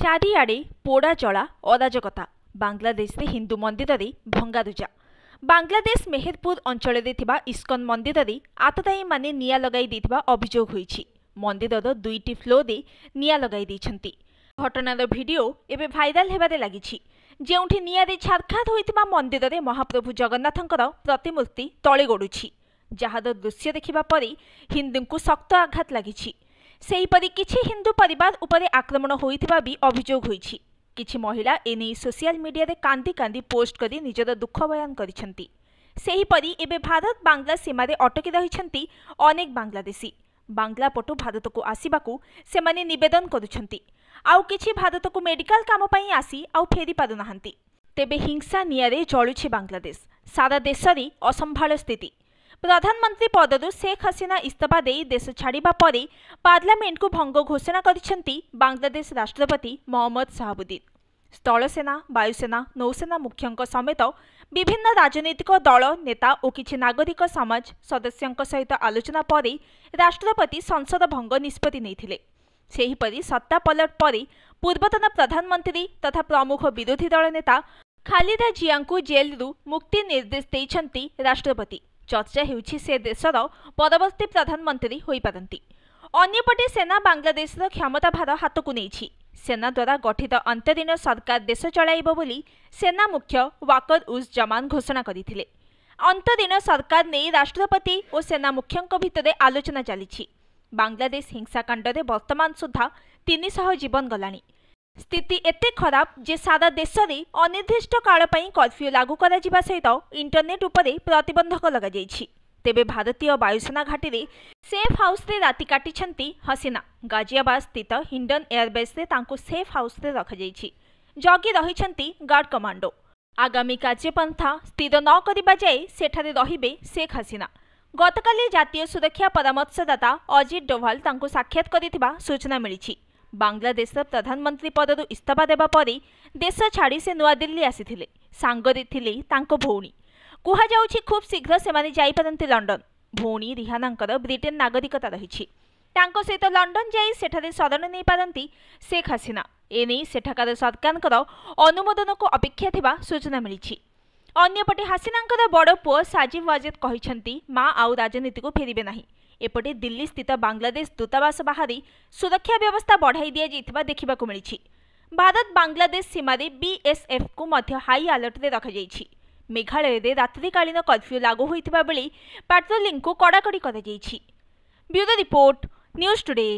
चारिआडे पोड़ा जला अराजकता बांग्लादेश रे हिंदू मंदिर रे भंगारुजा। बांग्लादेश मेहेरपुर अंचल इस्कन मंदिर रे आततायी माने निया लगाई देथिबा अभियोग होईछि। मंदिरर 2टी फ्लोर रे निया लगाई दैछन्ति। घटनार भिडियो एबे भाइराल हेबारे लागिछि। जेउठी निया रे छारखार होइतिबा मंदिर रे महाप्रभु जगन्नाथंकर प्रतिमूर्ति तळे गडुछि, जहार दृश्य देखिबा परे हिंदूंकु शक्त आघात लागिछि। सेहीपरि किछि हिंदू परिवार उपरे आक्रमण होइतिबा भी अभियोग होइछि। किछि महिला एने सोशल मीडिया रे कांदी कांदी पोस्ट करी निजर दुख बयान करिसेंति। सेहीपरि एबे भारत बांग्ला सीमा रे अटकी रहिसेंति अनेक बांग्लादेशी। बांग्ला पटु भारत को आसीबाकू सेमाने निवेदन करुछंती। आउ किछि भारत को मेडिकल काम पई आसी आउ फेरी पारु नाहंती। तेबे हिंसा नियारे जळुछि बांग्लादेश। सारा देश रे असंभाळ स्थिति। प्रधानमंत्री पदरु शेख हसीना इस्तीफा दे देश छाड़िबा परे पार्लियामेंट को भंग घोषणा करिसेंति बांग्लादेश राष्ट्रपति मोहम्मद शहाबुद्दीन। स्थलसेना, वायुसेना, नौसेना मुख्यंक समेत विभिन्न राजनैतिक दल नेता और किछि नागरिक समाज सदस्यंक सहित आलोचना परे राष्ट्रपति संसद भंग निष्पत्ति नेइथिले। सेहीपरि सत्ता पलट परे पूर्वतन प्रधानमंत्री तथा प्रमुख विरोधी दल नेता खालिदा जियाଙ୍କୁ जेलरू मुक्ति निर्देश दैछन्ति राष्ट्रपति। चर्चा हेउछि से देशर परवर्ती प्रधानमंत्री होई पारंती। अन्यपटे सेना बांग्लादेशर क्षमताभार हातकु नेइछि। सेना द्वारा गठित अंतरीन सरकार देश चलाइबो बोली सेना मुख्य वाकर उज जमान घोषणा करिथिले। अंतरीन सरकार नै राष्ट्रपति और सेना मुख्यंक भितरे आलोचना चलिछि। बांग्लादेश हिंसाकांड रे वर्तमान सुधा 300 जीवन गलानी। स्थिति एते खराब जे सारा देश में अनिर्दिष्ट काल पई कर्फ्यू लागू करा जिबा सहित इंटरनेट उपरे प्रतिबंधक लगा जाइछि। तेबे भारतीय वायुसेना घाटी रे सेफ हाउस रे राति काटिछन्ति हसीना। गाजियाबाद स्थित हिंडन एयरबेस रे तांको सेफ हाउस रे रखा जाइछि। जगी रहिछन्ति गार्ड कमांडो। आगामी कार्यपंथा स्थिर न करिबा जाय सेठारे रहिबे शेख हसीना। गतकाली जातीय सुरक्षा परामर्शदाता अजित डोभाल तांको साक्षात करिथिबा सूचना मिलिछि। बांग्लादेश प्रधानमंत्री पदरु इस्तीफा देबा परे देश छाड़ी से नुआ दिल्ली आसीथिले। सांगरे थिले तांको भौणी। कुहा जाउछि खूब शीघ्र सेमाने जाई पारंती लंडन। भौणी रिहानांकर ब्रिटेन नागरिकता रहिछि। तांको सहित लंडन जाई सेठारे शरण नै पारंती शेख हसीना। एनै सेठाकार सरकारकर अनुमोदन को अपेक्षा थिबा सूचना मिलिछि। अन्यपटे हसीनांकर बड़ पुओ साजिब वाजिद कहिछन्ती मा आउ राजनीति को फेरिबे नाही। एपटे दिल्ली स्थित बांग्लादेश दूतावास बाहर सुरक्षा व्यवस्था बढ़ाई दिया जाइथिबा देखिबाकू मिलिछि। भारत बांग्लादेश सीमा रे बीएसएफ को मध्य हाई अलर्ट रे रखा जाइछि। मेघालय रे रात्रिकालीन कर्फ्यू लागू होइथिबा बेले पेट्रोलिंग को कड़ाकड़ी करा जाइछि। Bureau report, news today.